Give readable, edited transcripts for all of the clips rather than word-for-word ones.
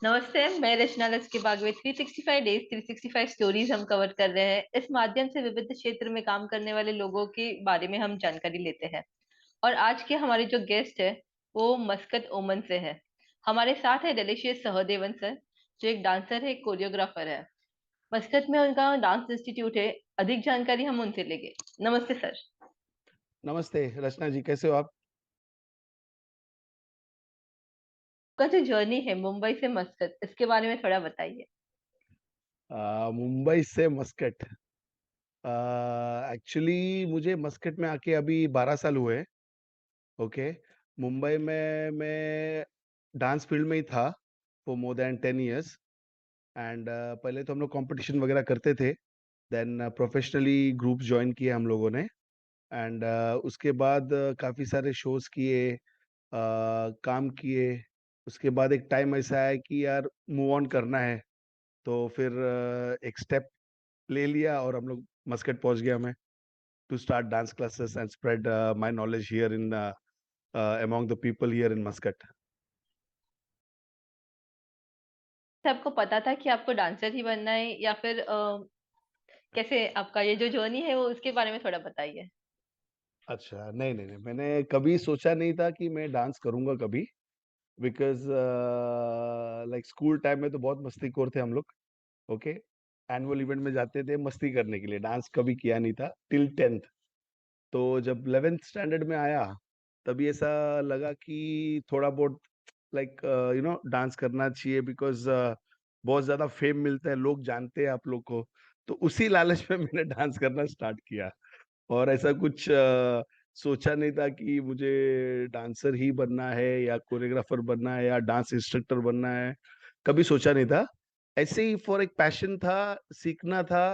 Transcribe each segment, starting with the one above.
नमस्ते, मैं रचना लच के बाग में 365 डेज 365 स्टोरीज हम कवर कर रहे हैं। इस माध्यम से विविध क्षेत्र में काम करने वाले लोगों के बारे में हम जानकारी लेते हैं। और आज के हमारे जो गेस्ट है वो मस्कत ओमन से है। हमारे साथ है डिलीशियस सहदेवन सर, जो एक डांसर है, कोरियोग्राफर है। मस्कत में उनका डांस इंस्टीट्यूट है। अधिक जानकारी हम उनसे लेंगे। नमस्ते सर। नमस्ते रचना जी, कैसे हो आप? आपका जो जर्नी है मुंबई से मस्कत, इसके बारे में थोड़ा बताइए। मुंबई से मस्कट। एक्चुअली मुझे मस्कट में आके अभी 12 साल हुए हैं। ओके। मुंबई में मैं डांस फील्ड में ही था for more then 10 years. And पहले तो हम लोग कंपटीशन वगैरह करते थे। देन प्रोफेशनली ग्रुप ज्वाइन किए हम लोगों ने। एंड उसके बाद काफ़ी सारे शोज किए, काम किए। उसके बाद एक टाइम ऐसा आया कि यार मूव ऑन करना है। तो फिर एक स्टेप ले लिया और हम लोग मस्कट पहुंच गया मैं, to start dance classes and spread my knowledge here in among the people here in Muscat. आपको पता था कि आपको डांसर ही बनना है या फिर कैसे आपका ये जो जर्नी है वो उसके बारे में थोड़ा बताइए। अच्छा, नहीं नहीं नहीं, मैंने कभी सोचा नहीं था कि मैं डांस करूंगा कभी। बिकॉज लाइक स्कूल टाइम में तो बहुत मस्तीखोर थे हम लोग। ओके। एनुअल इवेंट में जाते थे मस्ती करने के लिए, डांस कभी किया नहीं था टिल 10th। तो जब 11th स्टैंडर्ड में आया तभी ऐसा लगा कि थोड़ा बहुत लाइक डांस करना चाहिए। बिकॉज बहुत ज्यादा फेम मिलता है, लोग जानते हैं आप लोग को। तो उसी लालच में मैंने डांस करना स्टार्ट किया। और ऐसा कुछ सोचा नहीं था कि मुझे डांसर ही बनना है या कोरियोग्राफर बनना है या डांस इंस्ट्रक्टर बनना है। कभी सोचा नहीं था। ऐसे ही फॉर एक पैशन था, सीखना था।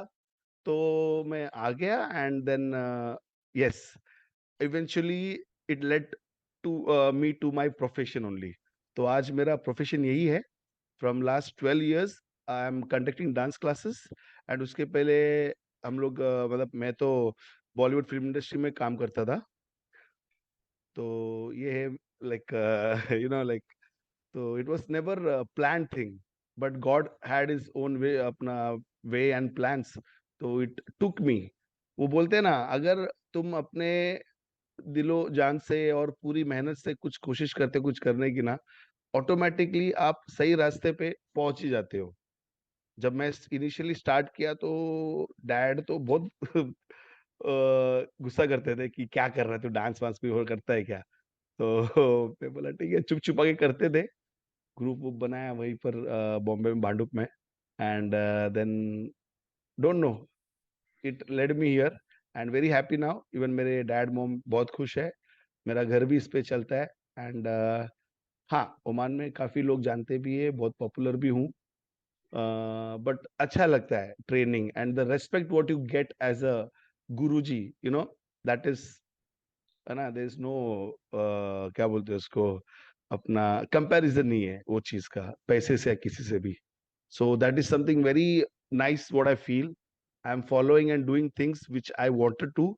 तो मैं आ गया and then yes, eventually it led to me to my profession only. तो आज मेरा प्रोफेशन यही है। From last 12 years I am conducting dance classes. And उसके पहले हम लोग मतलब मैं तो बॉलीवुड फिल्म इंडस्ट्री में काम करता था। तो ये है लाइक लाइक, तो it was never plan thing, but God had his own way, अपना वे एंड प्लान्स। तो इट टुक मी। वो बोलते हैं ना, अगर तुम अपने दिलो जान से और पूरी मेहनत से कुछ कोशिश करते कुछ करने की ना, ऑटोमेटिकली आप सही रास्ते पे पहुंच ही जाते हो। जब मैं इनिशियली स्टार्ट किया तो डैड तो बहुत गुस्सा करते थे कि क्या कर रहा है तू, डांस वांस भी और करता है क्या। तो मैं बोला ठीक है, चुप छुपा के करते थे। ग्रुप वुप बनाया वहीं पर बॉम्बे में, भांडुप में। And then don't know, it led me here and very happy now. Even मेरे डैड मॉम बहुत खुश है। मेरा घर भी इस पे चलता है। एंड हाँ, ओमान में काफी लोग जानते भी है, बहुत पॉपुलर भी हूँ। बट अच्छा लगता है training and the respect what you get as a guruji, that is, है ना, देयर इज नो क्या बोलते हैं उसको, अपना कंपैरिजन नहीं है वो चीज का पैसे से या किसी से भी। So that is something very nice what I feel. I am following and doing things which I wanted to,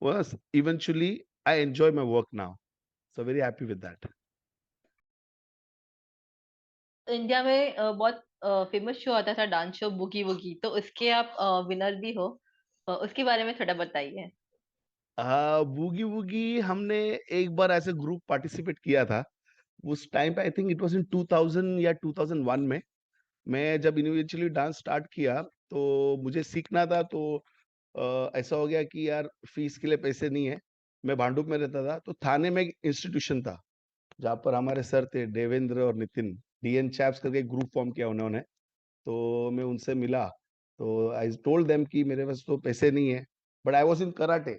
was eventually I enjoy my work now. So very happy with that. India में बहुत famous show आता था, dance show बुगी वुगी, तो उसके आप winner भी हो। उसके बारे में थोड़ा बताइए। बूगी वूगी हमने एक बार ऐसे ग्रुप पार्टिसिपेट किया था। उस टाइम पे I think it was in 2000 या 2001 में। मैं जब इनिशियली डांस स्टार्ट किया तो मुझे सीखना था। तो ऐसा हो गया कि यार फीस के लिए पैसे नहीं है। मैं भांडुप में रहता था, तो थाने में एक इंस्टीट्यूशन था जहाँ पर हमारे सर थे देवेंद्र और नितिन। डीएन चैप्स करके एक ग्रुप फॉर्म किया उन्होंने। तो मैं उनसे मिला। तो आई टोल्ड देम कि मेरे पास तो पैसे नहीं है, but I was in karate.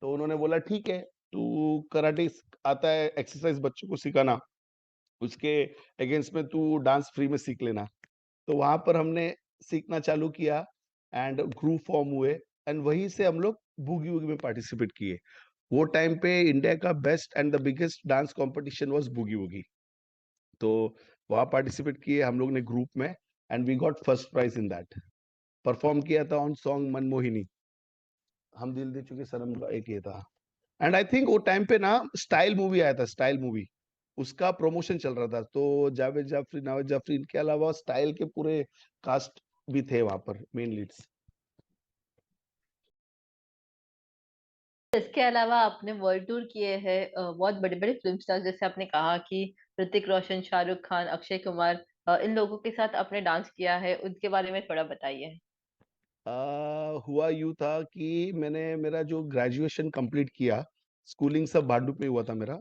तो उन्होंने बोला ठीक है, तू कराटे आता है, एक्सरसाइज बच्चों को सिखाना, उसके अगेंस्ट में तू डांस फ्री में सीख लेना। तो वहां पर हमने सीखना चालू किया एंड ग्रुप फॉर्म हुए। एंड वहीं से हम लोग बूगी वूगी में पार्टिसिपेट किए। वो टाइम पे इंडिया का best and the biggest dance competition was Boogie Woogie. तो वहाँ पार्टिसिपेट किए हम लोग ने ग्रुप में। And we got first prize in that. Perform किया था ऑन सॉन्ग मनमोहिनी, हम दिल दे चुके सनम का एक ये था। एंड आई थिंक वो टाइम पे ना स्टाइल मूवी आया था, स्टाइल मूवी। उसका प्रमोशन चल रहा था। तो जावेद जाफरी, नावेद जाफरी, इनके अलावा स्टाइल के पूरे कास्ट भी थे वहां पर, मेन लीड्स। इसके अलावा आपने वर्ल्ड टूर किए हैं बहुत बड़े बड़े फिल्म स्टार, जैसे आपने कहा कि ऋतिक रोशन, शाहरुख खान, अक्षय कुमार, इन लोगों के साथ आपने डांस किया है, उनके बारे में थोड़ा बताइए। हुआ यूं था कि मैंने मेरा जो ग्रेजुएशन कंप्लीट किया, स्कूलिंग सब भांडुप में हुआ था मेरा।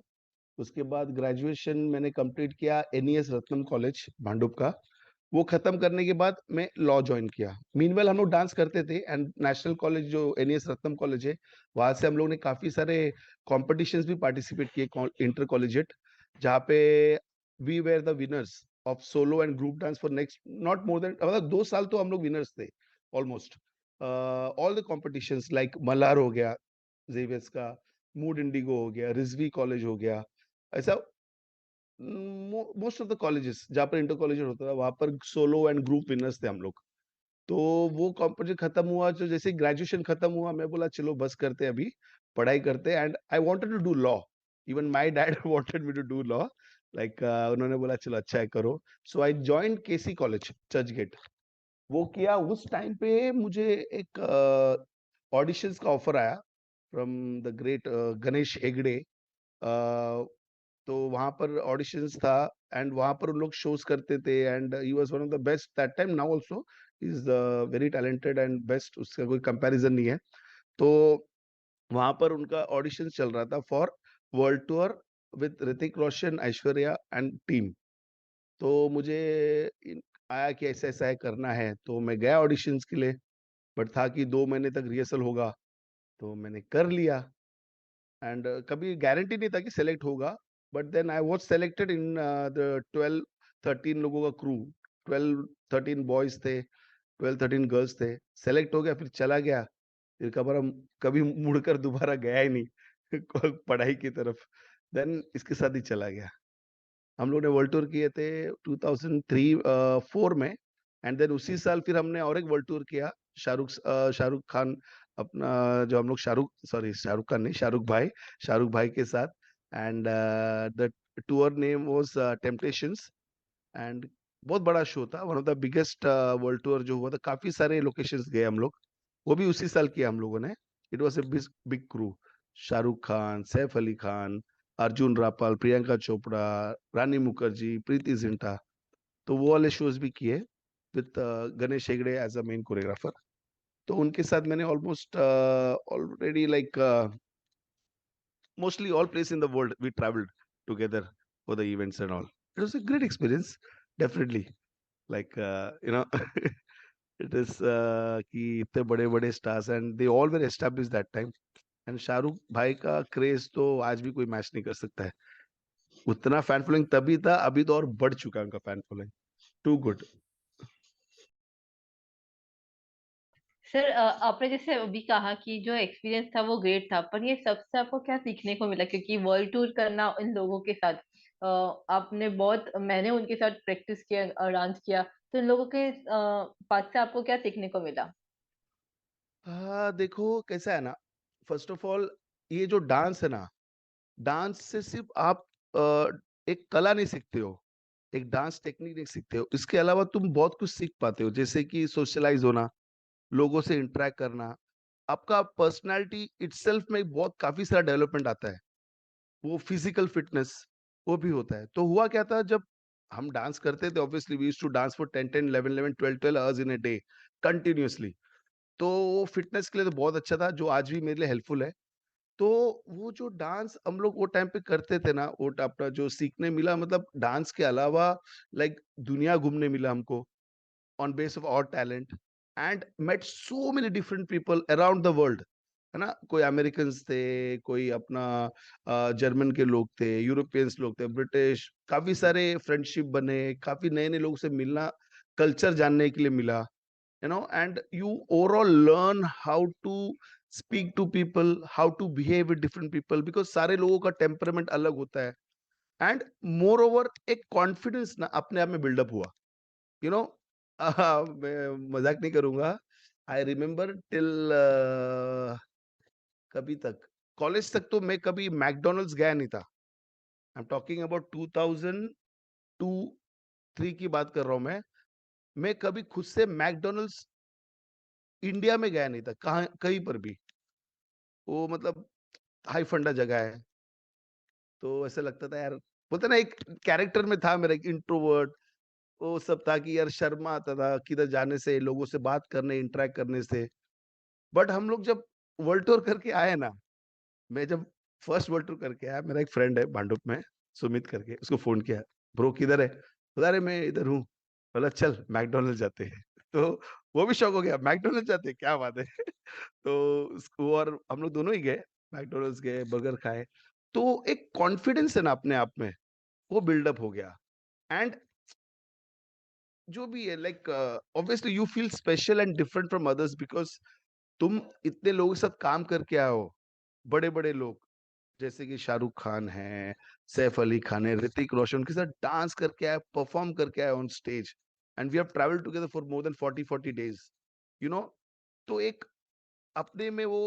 उसके बाद ग्रेजुएशन मैंने कंप्लीट किया एनईएस रत्नम कॉलेज भांडुप का। वो खत्म करने के बाद मैं लॉ ज्वाइन किया। मीनवेल हम लोग डांस करते थे, एंड नेशनल कॉलेज जो एनईएस रत्नम कॉलेज है, वहां से हम लोग ने काफी सारे कॉम्पिटिशन्स भी पार्टिसिपेट किए, इंटर कॉलेजिएट, जहाँ पे we were the winners of solo and group dance for next not more than, मतलब 2 साल तो हम लोग विनर्स थे almost. All the competitions like Malhar हो गया जेवियर्स का, मूड इंडिगो हो गया, रिजवी कॉलेज हो गया, ऐसा मोस्ट ऑफ द कॉलेजेस जहाँ पर इंटर कॉलेज होता था, वहां पर सोलो एंड ग्रुप विनर्स थे हम लोग। तो वो कॉम्पिटिशन खत्म हुआ, तो जैसे ग्रेजुएशन खत्म हुआ, मैं बोला चलो बस करते हैं अभी, पढ़ाई करते हैं। And I wanted to do law, even my dad wanted me to do law, like उन्होंने बोला चलो अच्छा है करो। So I joined KC college Churchgate. वो किया। उस टाइम पे मुझे एक ऑडिशंस का ऑफर आया from the great Ganesh Hegde. तो वहां पर ऑडिशंस था, एंड वहां पर उन लोग शोज करते थे, and he was one of the best that time, now also is very talented and best, उसका कोई कंपैरिजन नहीं है। तो वहां पर उनका ऑडिशन चल रहा था for world tour with Hrithik Roshan, Aishwarya and team. तो मुझे आया कि ऐसा ऐसा है करना है, तो मैं गया ऑडिशंस के लिए। बट था कि 2 महीने तक रिहर्सल होगा, तो मैंने कर लिया। एंड कभी गारंटी नहीं था कि सेलेक्ट होगा, but then I was selected in the 12-13 लोगों का क्रू। 12-13 बॉयज थे, 12-13 गर्ल्स थे। सेलेक्ट हो गया, फिर चला गया। फिर कभी मुड़कर दोबारा गया ही नहीं पढ़ाई की तरफ। देन इसके साथ ही चला गया। हम लोग ने वर्ल्ड टूर किए थे 2003-4 में। एंड देन उसी साल फिर हमने और एक वर्ल्ड टूर किया, शाहरुख खान, अपना जो हम लोग शाहरुख खान नहीं, शाहरुख भाई के साथ। And the tour name was temptations. And बहुत बड़ा शो था, one of the biggest world tour जो हुआ था। काफी सारे लोकेशंस गए हम लोग, वो भी उसी साल किया हम लोगों ने। It was a big crew, Shahrukh Khan, Saif Ali Khan, Arjun Rampal, Priyanka Chopra, Rani Mukherjee, Preity Zinta. तो वो वाले शोज भी किए with Ganesh Hegde as a main choreographer. तो उनके साथ मैंने almost already like mostly all places in the world we traveled together for the events and all. It was a great experience, definitely. Like it is कि इतने बड़े बड़े stars and they all were established that time. And Shahrukh भाई का craze तो आज भी कोई मैच नहीं कर सकता है। उतना फैन फॉलोइंग तभी था, अभी तो और बढ़ चुका है उनका fan following. Too good. Sir, आपने जैसे अभी कहा कि जो एक्सपीरियंस था वो ग्रेट था, पर ये सबसे आपको क्या सीखने को मिला? क्योंकि वर्ल्ड टूर करना इन लोगों के साथ, आपने बहुत, मैंने उनके साथ प्रैक्टिस किया, डांस किया, तो इन लोगों के पास से आपको क्या सीखने को मिला? देखो कैसा है ना, फर्स्ट ऑफ ऑल ये जो डांस है ना, डांस से सिर्फ आप एक कला नहीं सीखते हो, एक डांस टेक्निक नहीं सीखते हो, इसके अलावा तुम बहुत कुछ सीख पाते हो, जैसे कि सोशलाइज होना, लोगों से इंटरेक्ट करना, आपका पर्सनालिटी इटसेल्फ में बहुत काफी सारा डेवलपमेंट आता है। वो फिजिकल फिटनेस वो भी होता है। तो हुआ क्या था, जब हम डांस करते थे, obviously we used to dance for 10-10, 11-11, 12-12 hours in a day continuously. तो वो फिटनेस के लिए तो बहुत अच्छा था, जो आज भी मेरे लिए हेल्पफुल है। तो वो जो डांस हम लोग वो टाइम पे करते थे ना, अपना जो सीखने मिला, मतलब डांस के अलावा लाइक दुनिया घूमने मिला हमको on base of our talent, and met so many different people around the world. है ना, कोई अमेरिकन थे, कोई अपना जर्मन के लोग थे, यूरोपियंस लोग थे, ब्रिटिश, काफी सारे फ्रेंडशिप बने, काफी नए नए लोगों से मिलना, कल्चर जानने के लिए मिला। And you overall learn how to speak to people, how to behave with different people, because सारे लोगों का टेम्परामेंट अलग होता है। एंड मोर ओवर एक कॉन्फिडेंस ना अपने आप में बिल्डअप हुआ। यू नो मैं मजाक नहीं करूंगा। आई रिमेम्बर टिल कभी तक, कॉलेज तक तो मैं कभी मैकडोनल्ड्स गया नहीं था। आई एम टॉकिंग अबाउट 2002 3 की बात कर रहा हूँ मैं। मैं कभी खुद से मैकडॉनल्ड्स इंडिया में गया नहीं था, कहाँ कहीं पर भी। वो मतलब हाई फंडा जगह है, तो ऐसा लगता था यार, बोलते ना एक कैरेक्टर में था मेरा, एक इंट्रोवर्ट, वो सब था कि यार शर्मा आता था किधर जाने से, लोगों से बात करने, इंटरेक्ट करने से। बट हम लोग जब वर्ल्ड टूर करके आए ना, मैं जब फर्स्ट वर्ल्ड टूर करके आया, मेरा एक फ्रेंड है भांडुप में, सुमित करके, उसको फ़ोन किया, "ब्रो किधर है?" बोला, "अरे मैं इधर हूँ।" बोला, "चल मैकडॉनल्ड्स जाते हैं।" तो वो भी शॉक हो गया, "मैकडॉनल्ड्स जाते हैं? क्या बात है!" तो उसको और हम लोग दोनों ही गए, मैकडॉनल्ड्स गए, बर्गर खाए। तो एक कॉन्फिडेंस है ना अपने आप में, वो बिल्डअप हो गया। एंड जो भी है like obviously you feel special and different from others because तुम इतने लोगों के साथ काम करके आए हो, बड़े-बड़े लोग। जैसे कि शाहरुख खान है, सैफ अली खान है, ऋतिक रोशन के साथ डांस करके आए, परफॉर्म करके आए on stage and we have travelled together for more than 40 days, you know. तो एक अपने में वो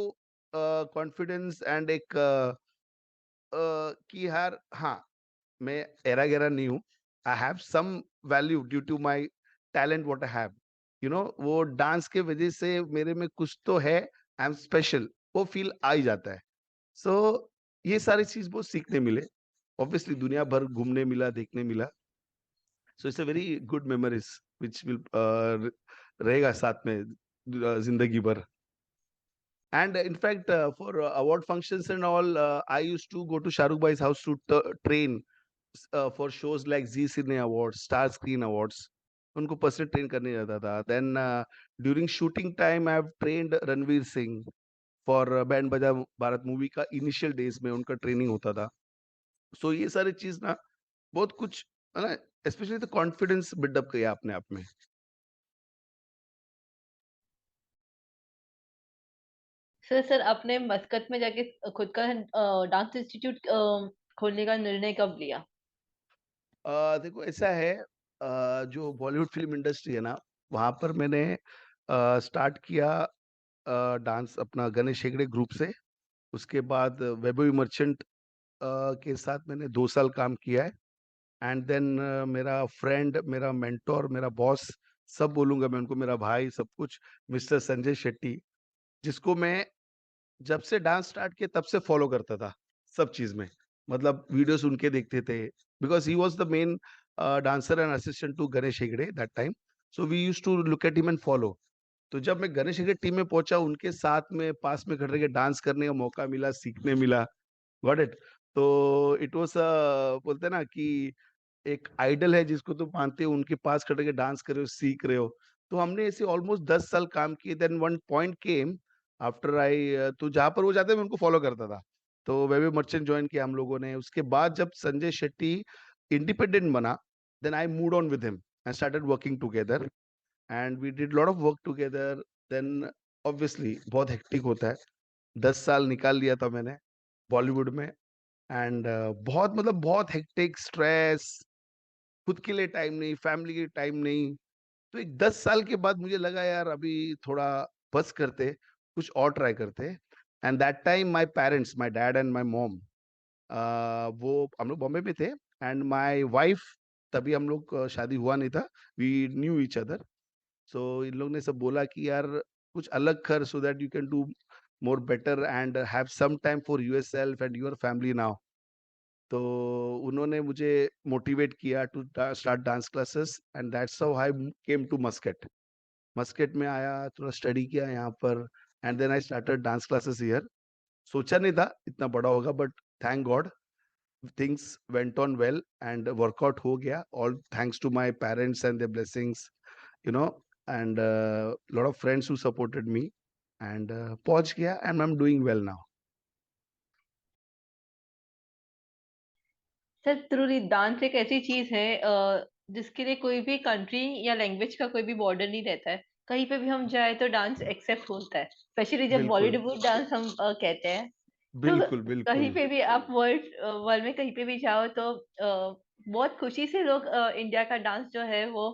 कॉन्फिडेंस एंड एक कि यार हाँ, मैं ऐरा-गैरा नहीं हूँ। I have some value due to my talent what I have. You know वो डांस के वजह से मेरे में कुछ तो है, आई एम स्पेशल, वो फील आ ही जाता है। सो ये सारी चीज़ बहुत सीखने मिले। ऑब्वियसली दुनिया भर घूमने मिला, देखने मिला। So it's a very good memories which will रहेगा साथ में ज़िंदगी भर। And in fact, for award functions and all, I used to go to Shahrukh Bhai's house to train for shows like Zee Cine Awards, Star Screen Awards. उनको personal train करने जाता था। Then during shooting time I have trained Ranveer Singh for Band Baaja Baaraat movie का initial days में उनका training होता था। सो ये सारी चीज ना बहुत कुछ है ना, स्पेशली तो कॉन्फिडेंस बिल्डअप किया अपने आप में। सर आपने मस्कत में जाके खुद का डांस इंस्टीट्यूट खोलने का निर्णय कब लिया? देखो ऐसा है, जो बॉलीवुड फिल्म इंडस्ट्री है ना, वहाँ पर मैंने स्टार्ट किया डांस अपना गणेश हेगड़े ग्रुप से। उसके बाद वैभवी मर्चेंट के साथ मैंने 2 साल काम किया है। एंड देन मेरा फ्रेंड, मेरा मेंटर, मेरा बॉस, सब बोलूँगा मैं उनको, मेरा भाई सब कुछ, मिस्टर संजय शेट्टी, जिसको मैं जब से डांस स्टार्ट किया तब से फॉलो करता था, सब चीज़ में। मतलब वीडियोज़ उनके देखते थे, because he was the main dancer and assistant to Ganesh Hegde that time. So we used to look at him and follow. तो जब मैं गणेश हेगड़े टीम में पहुँचा, उनके साथ में पास में खड़े रह के डांस करने का मौका मिला, सीखने मिला, गॉट इट? तो इट वाज़ बोलते हैं ना कि एक आइडल है जिसको तुम मानते हो, उनके पास खड़े के डांस कर रहे हो, सीख रहे हो। तो हमने ऐसे ऑलमोस्ट 10 साल काम किए। Then one point came after I, तो जहाँ पर वो जाते मैं उनको फॉलो करता था। तो वेवी मर्चेंट जॉइन किया हम लोगों ने। उसके बाद जब संजय शेट्टी इंडिपेंडेंट बना, then I moved on with him and started working together and we did lot of work together. Then obviously बहुत हेक्टिक होता है। 10 साल निकाल लिया था मैंने बॉलीवुड में एंड बहुत मतलब बहुत हेक्टिक, स्ट्रेस, खुद के लिए टाइम नहीं, फैमिली के लिए टाइम नहीं। तो एक 10 साल के बाद मुझे लगा यार अभी थोड़ा बस करते, कुछ और ट्राई करते। And that time my parents, my dad and my mom, वो हम लोग बॉम्बे में थे एंड माय वाइफ, तभी हम लोग शादी हुआ नहीं था, we knew each other. So इन लोग ने सब बोला कि यार कुछ अलग कर so that you can do more better and have some time for yourself and your family now. तो उन्होंने मुझे मोटिवेट किया to start dance classes and that's how I came to Muscat. Muscat में आया, थोड़ा स्टडी किया यहाँ पर and then I started dance classes here. सोचा नहीं था इतना बड़ा होगा, but thank God things went on well and workout हो गया, all thanks to my parents and their blessings, you know, and lot of friends who supported me and पहुंच गया and I am doing well now. Sir truly dance एक ऐसी चीज है जिसके लिए कोई भी कंट्री या लैंग्वेज का कोई भी बॉर्डर नहीं रहता है। कहीं पे भी हम जाए तो डांस एक्सेप्ट होता है, स्पेशली जब बिल्कुल, बॉलीवुड डांस हम कहते हैं। तो बिल्कुल, कहीं बिल्कुल, पे भी आप वर्ल्ड वर्ल्ड में कहीं पे भी जाओ तो बहुत खुशी से लोग इंडिया का डांस जो है वो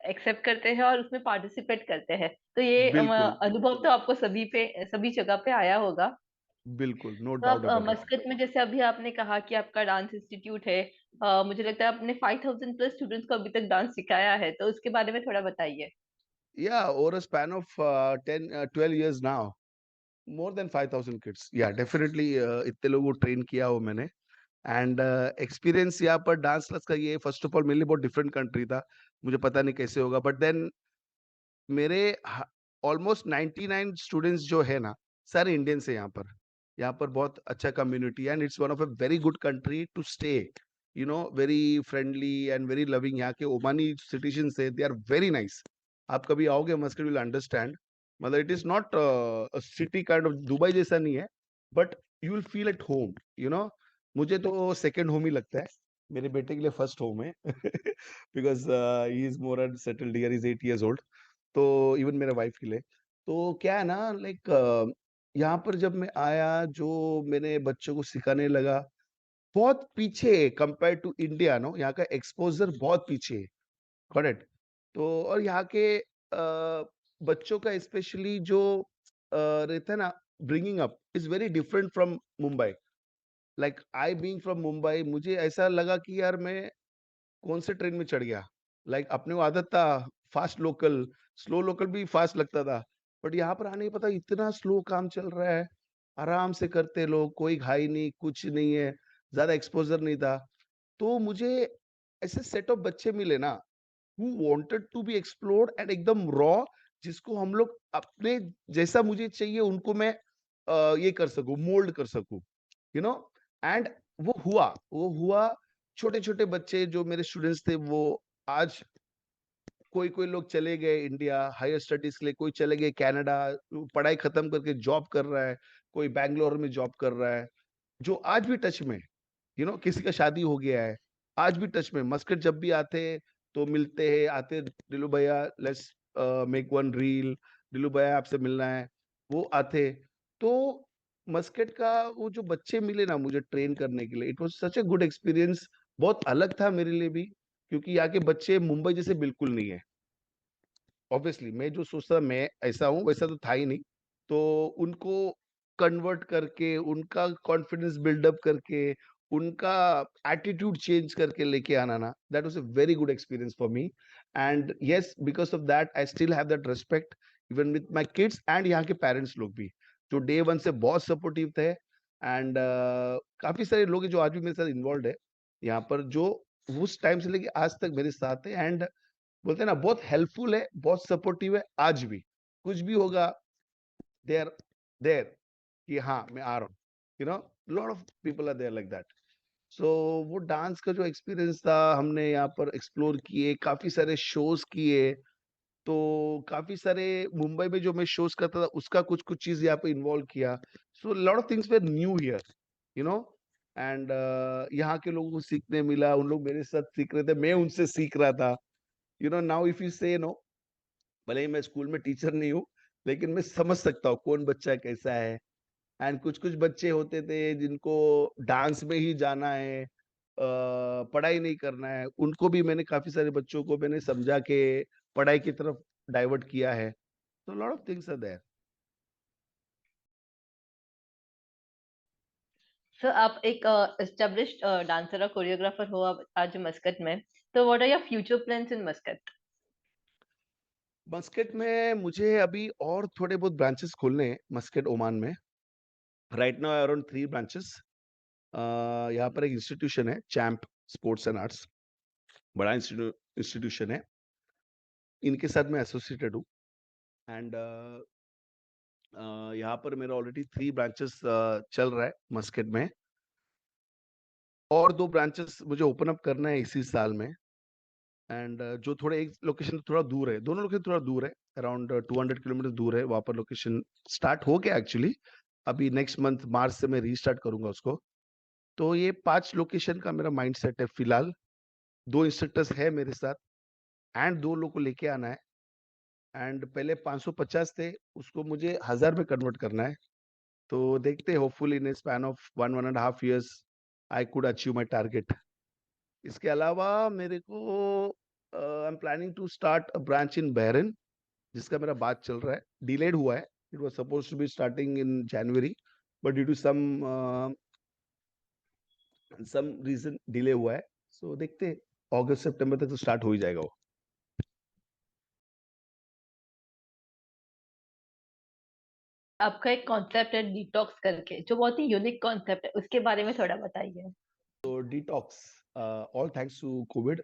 एक्सेप्ट करते हैं और उसमें पार्टिसिपेट करते हैं। तो ये बिल्कुल। अनुभव तो आपको सभी जगह पे आया होगा। बिल्कुल, नो तो डाउट आप अबाउट इट। मस्कत में जैसे अभी आपने कहा कि आपका डांस इंस्टीट्यूट है, मुझे लगता है आपने 5000 प्लस स्टूडेंट्स को अभी तक डांस सिखाया है, तो उसके बारे में थोड़ा बताइए। Yeah, over a span of 10, 12 years now, more than 5,000 kids. Yeah, definitely इतने लोगों को ट्रेन किया हो मैंने। एंड एक्सपीरियंस यहाँ पर डांस क्लास का ये फर्स्ट ऑफ ऑल मेरे लिए बहुत डिफरेंट कंट्री था। मुझे पता नहीं कैसे होगा, बट देन मेरे ऑलमोस्ट 99 स्टूडेंट्स जो है ना, सारे इंडियंस है यहाँ पर। यहाँ पर बहुत अच्छा community and it's one of a very good country to stay. You know, very friendly and very loving. यहाँ के ओमानी सिटीजन्स है, दे आर वेरी नाइस। आप कभी आओगे मस्कट, विल अंडरस्टैंड। मतलब it is not city kind of Dubai जैसा नहीं है, but you will feel at home. You know, मुझे तो सेकंड होम ही लगता है। मेरे बेटे के लिए फर्स्ट होम है because he is more and settled here, is 8 years old। तो इवन मेरे वाइफ के लिए तो क्या है ना, लाइक यहाँ पर जब मैं आया, जो मैंने बच्चों को सिखाने लगा, बहुत पीछे कंपेयर टू इंडिया। नो, यहाँ का एक्सपोजर बहुत पीछे है। करेक्ट। तो और यहाँ के बच्चों का स्पेशली जो रहता है ना, bringing up is very different from Mumbai. Like I being from Mumbai, मुझे ऐसा लगा कि यार मैं कौन से ट्रेन में चढ़ गया। लाइक अपने को आदत था फास्ट लोकल, स्लो लोकल भी फास्ट लगता था। बट यहाँ पर आने के पता इतना स्लो काम चल रहा है, आराम से करते लोग, कोई घाई नहीं, कुछ नहीं है, ज्यादा एक्सपोजर नहीं था। तो मुझे ऐसे सेट ऑफ बच्चे मिले ना, who wanted to be explored and एकदम रॉ, जिसको हम लोग अपने जैसा मुझे चाहिए उनको मैं ये कर सकूं, मोल्ड कर सकूं। यू नो, एंड वो हुआ। छोटे छोटे बच्चे जो मेरे स्टूडेंट्स थे, वो आज कोई कोई लोग चले गए इंडिया हायर स्टडीज के लिए, कोई चले गए कनाडा, पढ़ाई खत्म करके जॉब कर रहा है, कोई बैंगलोर में जॉब कर रहा है, जो आज भी टच में। यू नो, किसी का शादी हो गया है, आज भी टच में। मस्कट जब भी आते हैं तो मिलते हैं, आते, दिलू भैया लेट्स मेक वन रील, दिलू भैया आपसे मिलना है, वो आते। तो मस्कट का वो जो बच्चे मिले ना मुझे ट्रेन करने के लिए, it was such a good experience. बहुत अलग था मेरे लिए भी, क्योंकि यहाँ के बच्चे मुंबई जैसे बिल्कुल नहीं है। ऑब्वियसली मैं जो सोचता मैं ऐसा हूँ, वैसा तो था ही नहीं। तो उनको कन्वर्ट करके, उनका कॉन्फिडेंस बिल्डअप करके, उनका एटीट्यूड चेंज करके लेके आना ना, that was a very good experience for me. And yes, because of that I still have that respect even with my kids and यहाँ के पेरेंट्स लोग भी, जो डे वन से बहुत सपोर्टिव थे। एंड काफी सारे लोग हैं जो आज भी मेरे साथ इन्वॉल्व है यहाँ पर, जो उस टाइम से लेके आज तक मेरे साथ है। एंड बोलते हैं ना, बहुत हेल्पफुल है, बहुत सपोर्टिव है। आज भी कुछ भी होगा, दे आर देयर कि हाँ मैं आ रहा हूँ। You know, lot of people are there like that. So वो डांस का जो एक्सपीरियंस था, हमने यहाँ पर एक्सप्लोर किए, काफी सारे शोज किए। तो काफी सारे मुंबई में जो मैं शोज करता था, उसका कुछ कुछ चीज यहाँ पे इन्वॉल्व किया। So lot of things were new here. You know, and यहाँ के लोगों को सीखने मिला, उन लोग मेरे साथ सीख रहे थे, मैं उनसे सीख रहा था। You know, now if you से नो, भले ही मैं स्कूल में टीचर नहीं हूँ, लेकिन मैं समझ सकता हूँ कौन बच्चा कैसा है। एंड कुछ कुछ बच्चे होते थे जिनको डांस में ही जाना है, पढ़ाई नहीं करना है, उनको भी मैंने, काफी सारे बच्चों को मैंने समझा के पढ़ाई की तरफ डाइवर्ट किया है। तो lot of things are there. Sir आप एक एस्टेब्लिश्ड डांसर और कोरियोग्राफर हो आप आज मस्कट में, तो what are your future plans in Muscat? Muscat में मुझे अभी और थोड़े बहुत ब्रांचेस खोलने हैं मस्कट ओमान में। Right now around 3 branches. यहाँ पर एक इंस्टीट्यूशन है, चैम्प स्पोर्ट्स एंड आर्ट्स, बड़ा इंस्टीट्यूशन है। इनके साथ मैं एसोसिएटेड हूँ। एंड यहाँ पर मेरा ऑलरेडी 3 ब्रांचेस चल रहा है मस्कट में। और 2 ब्रांचेस मुझे ओपन अप करना है इसी साल में। एंड जो थोड़े, एक लोकेशन थोड़ा दूर है, दोनों लोकेशन थोड़ा दूर है, अराउंड 200 किलोमीटर दूर है। वहां पर लोकेशन स्टार्ट हो गया एक्चुअली। अभी नेक्स्ट मंथ मार्च से मैं रीस्टार्ट करूंगा उसको। तो ये 5 लोकेशन का मेरा माइंड सेट है फिलहाल। 2 इंस्ट्रक्टर्स है मेरे साथ, एंड 2 लोग को लेके आना है। एंड पहले 550 थे, उसको मुझे 1000 में कन्वर्ट करना है। तो देखते हैं, hopefully in span of 1.5 years I could achieve my target. इसके अलावा मेरे को I am planning to start a branch in Bahrain, जिसका मेरा बात चल रहा है, डिलेड हुआ है। It was supposed to be starting in January, but due to some reason delay हुआ है। सो देखते हैं, अगस्त सितंबर तक तो स्टार्ट हो ही जाएगा वो। आपका एक कॉन्सेप्ट है डिटॉक्स करके, जो बहुत ही यूनिक कॉन्सेप्ट है, उसके बारे में थोड़ा बताइए। तो detox, all thanks to Covid.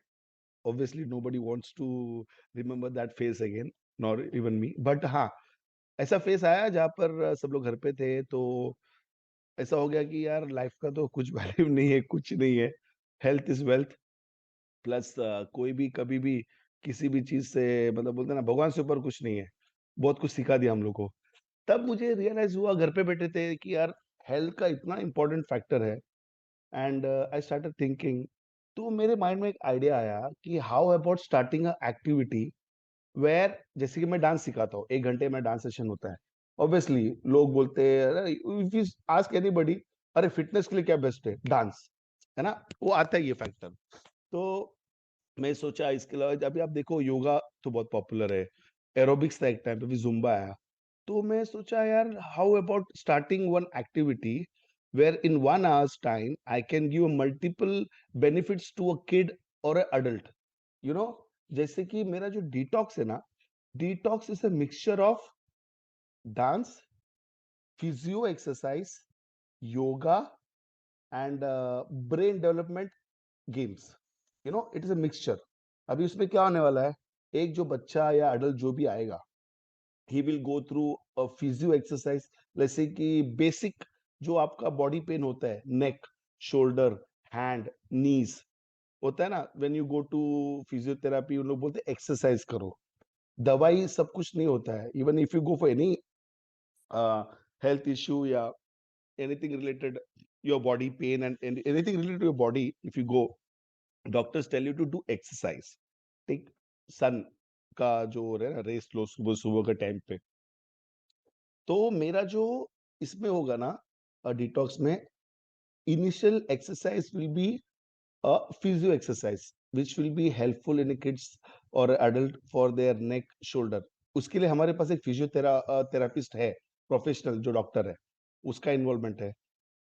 Obviously nobody wants to remember that phase again, not even me, but हाँ, ऐसा फेस आया जहाँ पर सब लोग घर पे थे, तो ऐसा हो गया कि यार लाइफ का तो कुछ वैल्यू नहीं है, कुछ नहीं है। Health is wealth. प्लस कोई भी कभी भी किसी भी चीज से, मतलब बोलते हैं ना, भगवान से ऊपर कुछ नहीं है। बहुत कुछ सिखा दिया हम लोग को। तब मुझे रियलाइज हुआ घर पे बैठे थे कि यार हेल्थ का इतना इंपॉर्टेंट फैक्टर है। And I started thinking. तो मेरे माइंड में एक आइडिया आया कि how about starting a activity where, जैसे कि मैं डांस सिखाता हूँ, 1 घंटे में डांस सेशन होता है। ऑब्वियसली लोग बोलते हैं, इफ यू आस्क एनीबॉडी, अरे फिटनेस के लिए क्या बेस्ट है? डांस, है ना? वो आता है ये फैक्टर। तो मैं सोचा इसके अलावा अभी आप देखो, योगा तो बहुत पॉपुलर है, एरोबिक्स था एक टाइम पे, भी जुम्बा आया। तो मैं सोचा यार how about starting one activity where in 1 hours time I can give multiple benefits to a kid और अ अडल्ट, यू नो। जैसे कि मेरा जो डिटॉक्स है ना, detox is a mixture of dance, physio exercise, yoga and brain development games. It is a mixture. अभी उसमें क्या होने वाला है, एक जो बच्चा या अडल्ट जो भी आएगा, he will go through a physio exercise. जैसे कि बेसिक जो आपका बॉडी पेन होता है, नेक, शोल्डर, हैंड, नीज, होता है ना, when you go to physiotherapy, उन लोग बोलते हैं एक्सरसाइज करो। दवाई सब कुछ नहीं होता है। Even if you go for any health issue या anything related your body pain and anything related to your body, if you go, doctors tell you to do exercise, ठीक? सन का जो है ना, रेस लो सुबह सुबह के टाइम पे। तो मेरा जो इसमें होगा ना, डिटॉक्स में, initial exercise will be physio exercise which will be helpful in a kids or adult for their neck shoulder। उसके लिए हमारे पास एक फिजियोथेरापिस्ट है, प्रोफेशनल जो डॉक्टर है, उसका इन्वॉल्वमेंट है।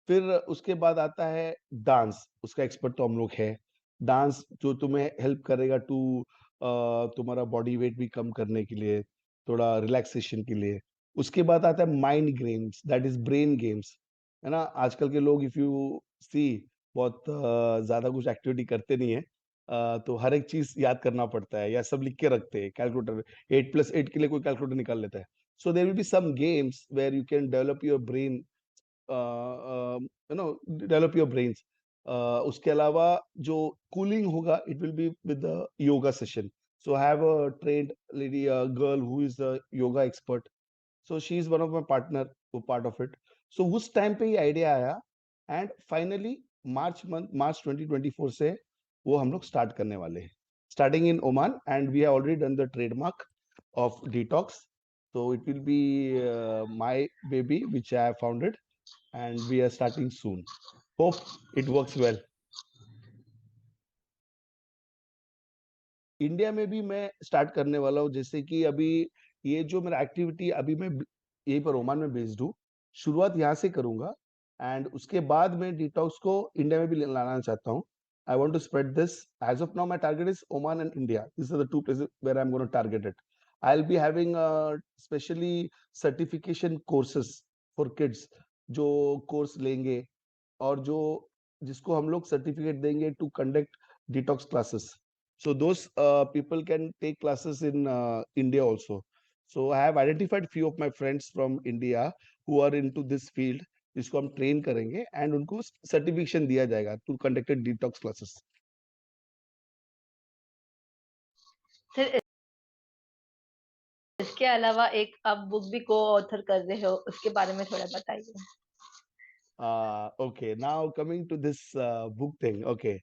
फिर उसके बाद आता है डांस, उसका एक्सपर्ट तो हम लोग है। डांस जो तुम्हें हेल्प करेगा टू तुम्हारा बॉडी वेट भी कम करने के लिए, थोड़ा रिलैक्सेशन के लिए। उसके बाद आता है mind games, that is brain games, है ना। आजकल के लोग इफ यू सी, बहुत ज्यादा कुछ एक्टिविटी करते नहीं है। तो हर एक चीज याद करना पड़ता है या सब लिख के रखते हैं कैलकुलेटर। 8+8 के लिए कोई कैलकुलेटर निकाल लेता है। So there will be some games where you can develop your brain, develop your brains. उसके अलावा जो कूलिंग होगा, it will be with the yoga session. So I have a trained lady girl who is the yoga expert. So she is one of my partner, वो part of it. सो उस time पे ये idea आया। And finally मार्च 2024 से वो हम लोग स्टार्ट करने वाले हैं, starting in Oman, and we have already done the trademark of detox. So it will be my baby which I have founded, and we are starting soon. Hope it works well. India में भी मैं start करने वाला हूँ। जैसे कि अभी ये जो मेरा एक्टिविटी, अभी मैं यहीं पर ओमान में बेस्ड हूँ, शुरुआत यहाँ से करूंगा। एंड उसके बाद मैं डिटॉक्स को इंडिया में भी लाना चाहता हूँ। I want to spread this. As of now my target is Oman and India, this are the two places where I am gonna target it. I will be having specially certification courses for kids, जो course लेंगे और जो जिसको हम लोग certificate देंगे to conduct detox classes. So those people can take classes in India also. So I have identified few of my friends from India who are into this field, जिसको हम ट्रेन करेंगे एंड उनको certification दिया जाएगा to conducted detox classes. Sir, इसके अलावा एक आप बुक भी को ऑथर कर रहे हो, उसके बारे में थोड़ा बताइए। Okay, now coming to this book thing. Okay,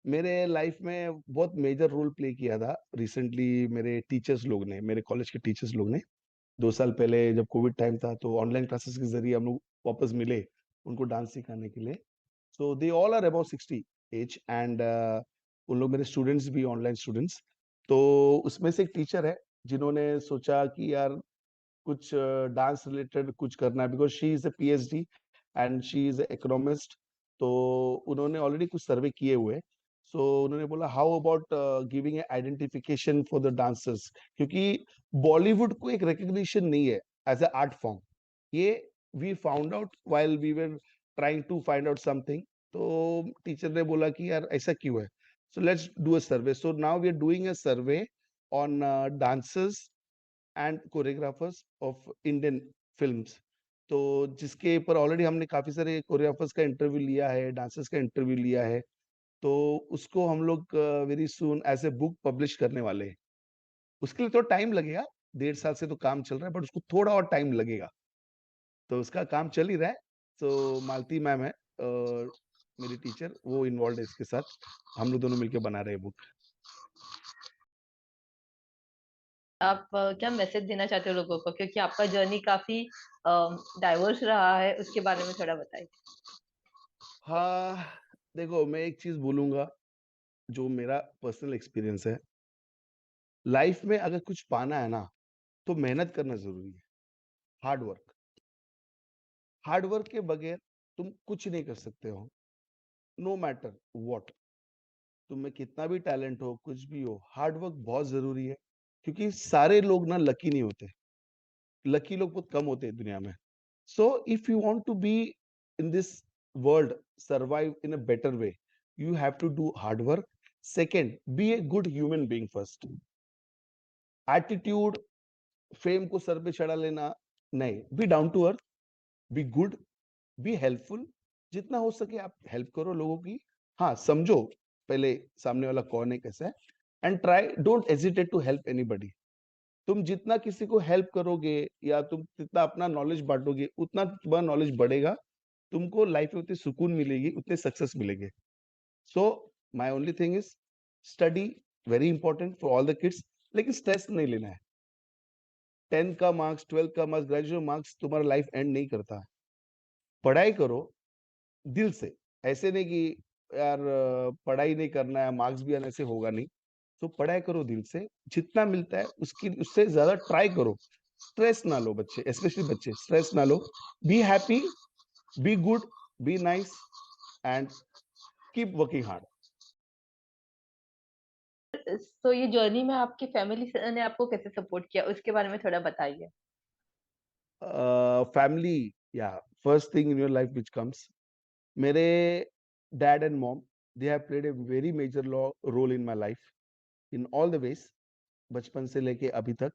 मेरे लाइफ में बहुत मेजर रोल प्ले किया था रिसेंटली मेरे टीचर्स लोग ने, मेरे कॉलेज के टीचर्स लोग ने। 2 साल पहले जब कोविड टाइम था, तो ऑनलाइन क्लासेस के जरिए हम लोग वापस मिले उनको डांस सिखाने के लिए। So they all are about 60 age, and उन लोग मेरे स्टूडेंट्स भी, ऑनलाइन स्टूडेंट्स। तो उसमें से एक टीचर है जिन्होंने सोचा कि यार कुछ डांस रिलेटेड कुछ करना है, because she is a PhD and she is economist. तो उन्होंने ऑलरेडी कुछ सर्वे किए हुए, सो उन्होंने बोला how about giving a identification for the dancers, क्योंकि बॉलीवुड को एक रिकग्निशन नहीं है एज ए आर्ट फॉर्म। ये we found out while we were trying to find out something. तो टीचर ने बोला कि यार ऐसा क्यों है, so let's do a survey. So now we are doing a survey on dancers and choreographers of Indian films. तो जिसके ऊपर ऑलरेडी हमने काफी सारे कोरियोग्राफर्स का इंटरव्यू लिया है, डांसर्स का इंटरव्यू लिया है। तो उसको हम लोग very soon as a book publish करने वाले हैं। उसके लिए तो टाइम लगेगा, 1.5 साल से तो काम चल रहा है, बट उसको थोड़ा और टाइम लगेगा। तो उसका काम चल ही रहा है। तो मालती मैम है मेरी टीचर, वो इन्वॉल्व है इसके साथ। हम लोग दोनों मिलकर बना रहे हैं बुक। आप क्या मैसेज देना चाहते हो लोगों को, क्योंकि आपका जर्नी काफी डाइवर्स रहा है, उसके बारे में थोड़ा बताइए। हाँ, देखो मैं एक चीज बोलूंगा, जो मेरा पर्सनल एक्सपीरियंस है। लाइफ में अगर कुछ पाना है ना, तो मेहनत करना जरूरी है। हार्ड वर्क, हार्ड वर्क के बगैर तुम कुछ नहीं कर सकते हो। नो मैटर व्हाट, तुम में कितना भी टैलेंट हो, कुछ भी हो, हार्ड वर्क बहुत जरूरी है। क्योंकि सारे लोग ना लकी नहीं होते, लकी लोग बहुत कम होते हैं दुनिया में। So if you want to be in this world, survive in a better way, you have to do hard work. Second, be a good human being first. Attitude, fame को सर पे चढ़ा लेना नहीं। Be down to earth, be good, be helpful. जितना हो सके आप हेल्प करो लोगों की। हाँ, समझो पहले सामने वाला कौन है, कैसा है, and try don't hesitate to help anybody. तुम जितना किसी को हेल्प करोगे या तुम जितना अपना नॉलेज बांटोगे, उतना तुम्हारा नॉलेज बढ़ेगा, तुमको लाइफ में उतनी सुकून मिलेगी, उतने सक्सेस मिलेंगे। So my only thing is study, very important for all the kids, लेकिन स्ट्रेस नहीं लेना है। 10th का मार्क्स, 12th का मार्क्स, ग्रेजुएट मार्क्स तुम्हारा लाइफ एंड नहीं करता। पढ़ाई करो दिल से। ऐसे नहीं कि यार पढ़ाई नहीं करना है, मार्क्स भी आने से होगा नहीं। तो पढ़ाई करो दिल से, जितना मिलता है उसकी उससे ज्यादा ट्राई करो। स्ट्रेस ना लो बच्चे, स्पेशली बच्चे स्ट्रेस ना लो। Be happy, be good, be nice, and keep working hard. तो ये जर्नी में आपकी फैमिली ने आपको कैसे सपोर्ट किया, उसके बारे में थोड़ा बताइए। फैमिली, या first thing in your life which comes, मेरे dad and mom, they have played a very major role in my life in all the ways, बचपन से लेके अभी तक।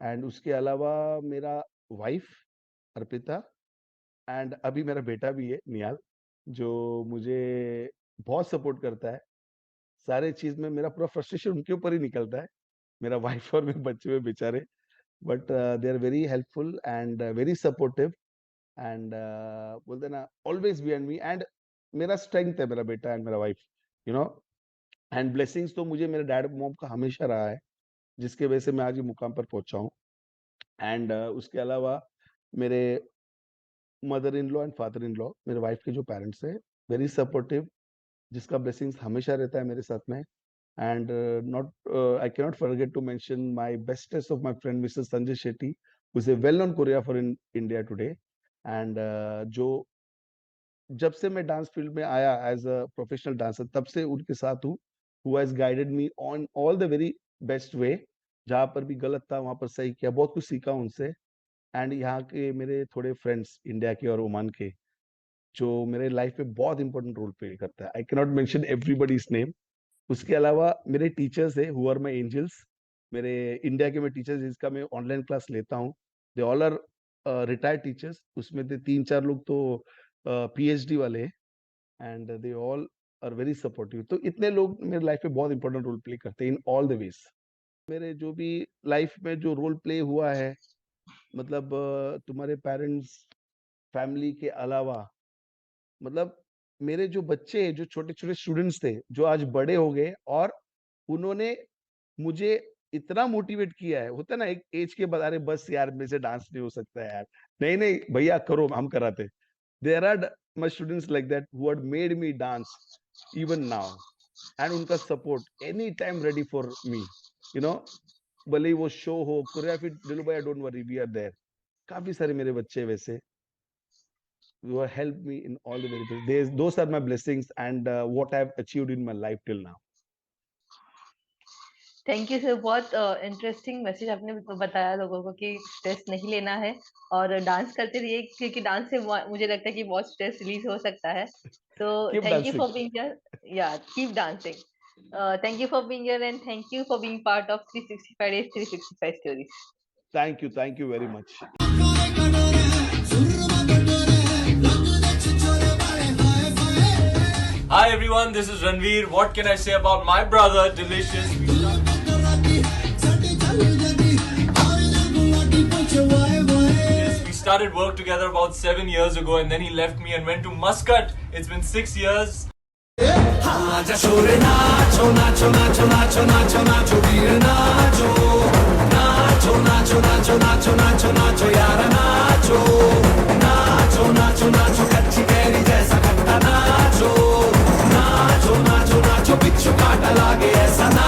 एंड उसके अलावा मेरा वाइफ अर्पिता, एंड अभी मेरा बेटा भी है निहाल, जो मुझे बहुत सपोर्ट करता है। सारे चीज में मेरा पूरा फ्रस्ट्रेशन उनके ऊपर ही निकलता है, मेरा वाइफ और मेरे बच्चे में बेचारे। But they are very helpful and very supportive, and बोलते ना always be and me. And मेरा स्ट्रेंथ है मेरा बेटा एंड मेरा wife, you know. And blessings तो मुझे मेरे डैड मॉम का हमेशा रहा है, जिसके वजह से मैं आज ये मुकाम पर पहुंचा हूँ। एंड उसके अलावा मेरे mother in law and father in law, मेरे वाइफ के जो पेरेंट्स है, वेरी सपोर्टिव, जिसका ब्लेसिंग्स हमेशा रहता है मेरे साथ में। And not I can not forget to mention my bestest of my friend mister Sanjay Shetty, who is a well known choreographer in India today. And जो जब से मैं डांस फील्ड में आया एज अ प्रोफेशनल डांसर, तब से उनके साथ हूँ, who has guided me on all the very best way. जहाँ पर भी गलत था वहां पर सही किया, बहुत कुछ सीखा उनसे। एंड यहाँ के मेरे थोड़े फ्रेंड्स इंडिया के और ओमान के, जो मेरे लाइफ में बहुत इंपॉर्टेंट रोल प्ले करता है। I can not mention everybody's name. उसके अलावा मेरे टीचर्स है, हु आर माय एंजल्स। मेरे इंडिया के मैं टीचर्स जिसका मैं ऑनलाइन क्लास लेता हूँ, they all are retired teachers. उसमें से 3-4 लोग तो पीएचडी वाले हैं, and they all are very supportive. तो इतने लोग मेरे लाइफ में बहुत इंपॉर्टेंट रोल प्ले करते हैं इन ऑल द वेज। मेरे जो भी लाइफ में जो रोल प्ले हुआ है, मतलब तुम्हारे पेरेंट्स, फैमिली के अलावा, मतलब मेरे जो बच्चे हैं, जो छोटे छोटे स्टूडेंट्स थे, जो आज बड़े हो गए, और उन्होंने मुझे इतना मोटिवेट किया है। होता है ना एक एज के बाद, अरे बस यार मेरे से डांस नहीं हो सकता है यार, नहीं नहीं भैया करो, हम कराते। There are my students like that who had made me dance even now. And उनका support any time ready for me, you know. भले ही वो शो हो, कोरियोग्राफी, दिलू भैया don't worry we are there. काफी सारे मेरे बच्चे वैसे। You have helped me in all the very best. Those are my blessings and what I've achieved in my life till now. Thank you sir. बहुत interesting message आपने बताया लोगों को कि स्ट्रेस नहीं लेना है और डांस करते रहिए, क्योंकि डांस से मुझे लगता है कि बहुत स्ट्रेस रिलीज हो सकता है। तो Keep thank you dancing. For being here. Yeah keep dancing. Thank you for being here and thank you for being part of 365 days 365 stories। Thank you very much. Hi everyone, this is Ranveer. What can I say about my brother, Delicious? We started work together about 7 years ago and then he left me and went to Muscat. It's been 6 years. नाचो नाचो नाचो बिच्छू काटा लागे ऐसा ना